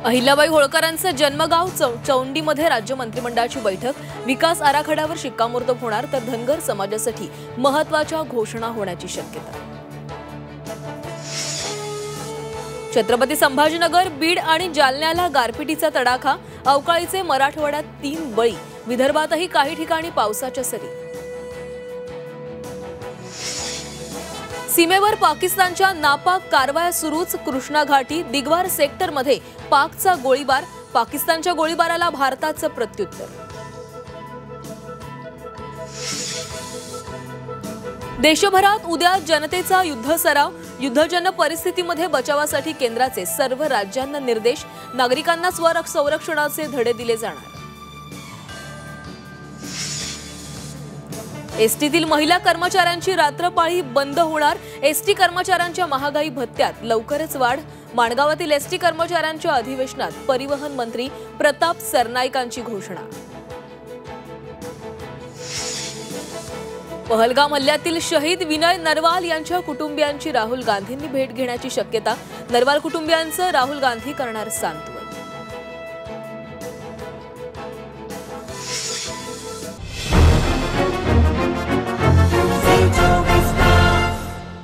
अहिल्याबाई होळकरांचं जन्मगाव चौंडीमध्ये राज्य मंत्रिमंडळाची बैठक, विकास आराखड्यावर शिक्कामोर्तब होणार तर धनगर समाजासाठी महत्त्वाच्या घोषणा होण्याची शक्यता। छत्रपती संभाजीनगर, बीड आणि जालन्याला गारपिटीचा तडाखा, अवकाळीचे मराठवाड्यात 3 बळी, विदर्भातही काही ठिकाणी पावसाच्या सरी। सीमेवर पाकिस्तानच्या नापाक कारवाया सुरूच, कृष्णा घाटी दिगवार सेक्टरमध्ये पाकचा गोळीबार, पाकिस्तानच्या गोळीबाराला भारताचं प्रत्युत्तर। देशभरात उद्या जनतेचा युद्ध सराव, युद्धजन्य परिस्थितीमध्ये बचावासाठी केंद्राचे सर्व राज्यांना निर्देश, नागरिकांना स्वसंरक्षणाचे धडे दिले जाणार। एसटीतील महिला कर्मचाऱ्यांची रात्रपाळी बंद होणार, एसटी कर्मचाऱ्यांच्या महागाई भत्त्यात लवकरच वाढ, माणगावातील एसटी कर्मचाऱ्यांच्या अधिवेशनात परिवहन मंत्री प्रताप सरनाईकांची घोषणा। पहलगाम हल्ल्यातील शहीद विनय नरवाल यांच्या कुटुंबियांची राहुल गांधींनी भेट घेण्याची शक्यता, नरवाल कुटुंबियांचं राहुल गांधी करणार सांत्वन।